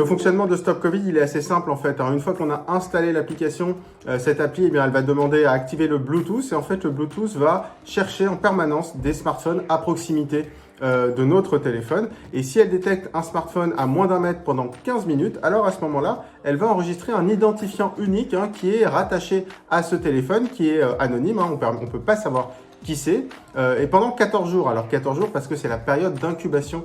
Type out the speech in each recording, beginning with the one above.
fonctionnement de Stop Covid, il est assez simple en fait. Alors, une fois qu'on a installé l'application, cette appli, eh bien, elle va demander à activer le Bluetooth. Et en fait, le Bluetooth va chercher en permanence des smartphones à proximité de notre téléphone. Et si elle détecte un smartphone à moins d'1 mètre pendant 15 minutes, alors à ce moment-là, elle va enregistrer un identifiant unique qui est rattaché à ce téléphone, qui est anonyme. On ne peut pas savoir qui c'est. Et pendant 14 jours. Alors 14 jours parce que c'est la période d'incubation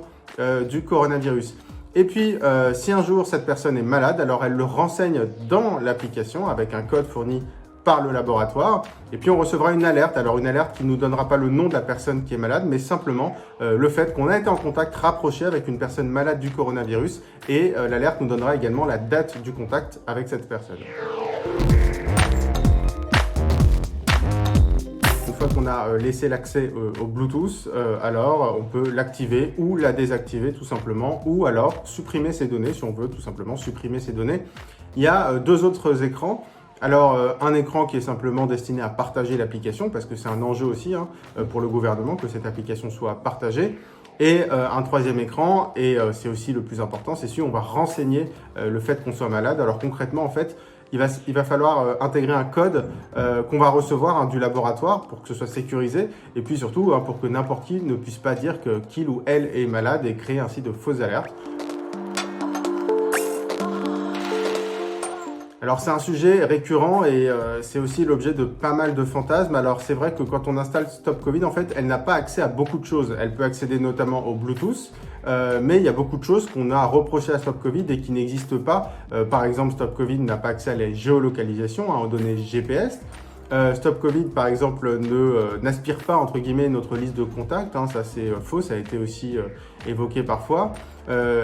du coronavirus. Et puis, si un jour cette personne est malade, alors elle le renseigne dans l'application avec un code fourni par le laboratoire. Et puis, on recevra une alerte. Alors, une alerte qui ne nous donnera pas le nom de la personne qui est malade, mais simplement le fait qu'on a été en contact rapproché avec une personne malade du coronavirus. Et l'alerte nous donnera également la date du contact avec cette personne. Une fois qu'on a laissé l'accès au Bluetooth, alors on peut l'activer ou la désactiver tout simplement, ou alors supprimer ces données si on veut tout simplement supprimer ces données. Il y a deux autres écrans. Alors un écran qui est simplement destiné à partager l'application parce que c'est un enjeu aussi pour le gouvernement que cette application soit partagée. Et un troisième écran, et c'est aussi le plus important, c'est celui où on va renseigner le fait qu'on soit malade. Alors concrètement en fait, il va falloir intégrer un code qu'on va recevoir du laboratoire pour que ce soit sécurisé et puis surtout pour que n'importe qui ne puisse pas dire qu'il ou elle est malade et créer ainsi de fausses alertes. Alors c'est un sujet récurrent et c'est aussi l'objet de pas mal de fantasmes. Alors c'est vrai que quand on installe Stop Covid, en fait, elle n'a pas accès à beaucoup de choses. Elle peut accéder notamment au Bluetooth, mais il y a beaucoup de choses qu'on a reprochées à Stop Covid et qui n'existent pas. Par exemple, Stop Covid n'a pas accès à la géolocalisation, aux données GPS. Stop Covid, par exemple, n'aspire pas, entre guillemets, notre liste de contacts. Ça, c'est faux, ça a été aussi évoqué parfois.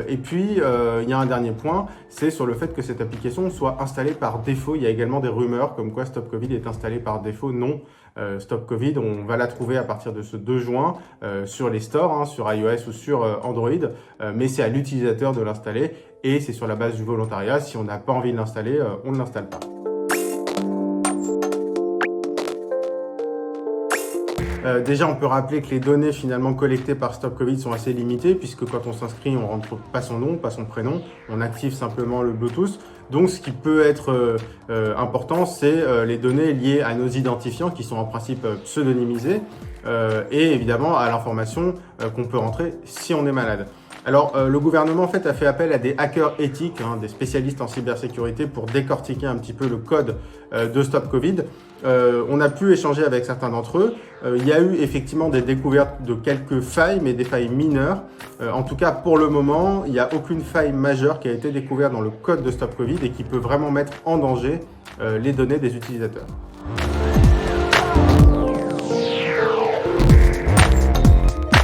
Et puis, il y a un dernier point, c'est sur le fait que cette application soit installée par défaut. Il y a également des rumeurs comme quoi Stop Covid est installé par défaut. Non, Stop Covid, on va la trouver à partir de ce 2 juin sur les stores, sur iOS ou sur Android, mais c'est à l'utilisateur de l'installer et c'est sur la base du volontariat. Si on n'a pas envie de l'installer, on ne l'installe pas. Déjà, on peut rappeler que les données finalement collectées par Stop Covid sont assez limitées puisque quand on s'inscrit, on rentre pas son nom, pas son prénom, on active simplement le Bluetooth. Donc, ce qui peut être important, c'est les données liées à nos identifiants qui sont en principe pseudonymisés et évidemment à l'information qu'on peut rentrer si on est malade. Alors, le gouvernement en fait a fait appel à des hackers éthiques, des spécialistes en cybersécurité pour décortiquer un petit peu le code de Stop Covid. On a pu échanger avec certains d'entre eux. Il y a eu effectivement des découvertes de quelques failles, mais des failles mineures. En tout cas, pour le moment, il n'y a aucune faille majeure qui a été découverte dans le code de Stop Covid et qui peut vraiment mettre en danger les données des utilisateurs.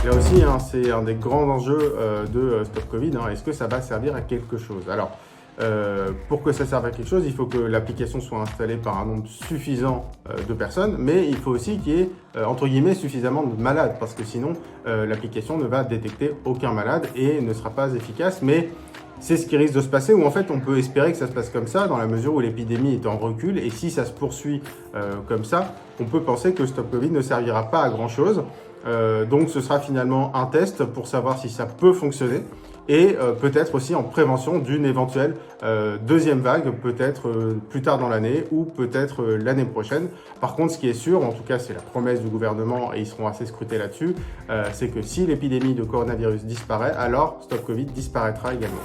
Là aussi, c'est un des grands enjeux de Stop Covid. Est-ce que ça va servir à quelque chose? Alors, pour que ça serve à quelque chose, il faut que l'application soit installée par un nombre suffisant de personnes, mais il faut aussi qu'il y ait, entre guillemets, suffisamment de malades, parce que sinon, l'application ne va détecter aucun malade et ne sera pas efficace. Mais c'est ce qui risque de se passer, où en fait, on peut espérer que ça se passe comme ça, dans la mesure où l'épidémie est en recul, et si ça se poursuit comme ça, on peut penser que Stop Covid ne servira pas à grand-chose. Donc ce sera finalement un test pour savoir si ça peut fonctionner et peut-être aussi en prévention d'une éventuelle deuxième vague, peut-être plus tard dans l'année ou peut-être l'année prochaine. Par contre, ce qui est sûr, en tout cas c'est la promesse du gouvernement et ils seront assez scrutés là-dessus, c'est que si l'épidémie de coronavirus disparaît, alors Stop Covid disparaîtra également.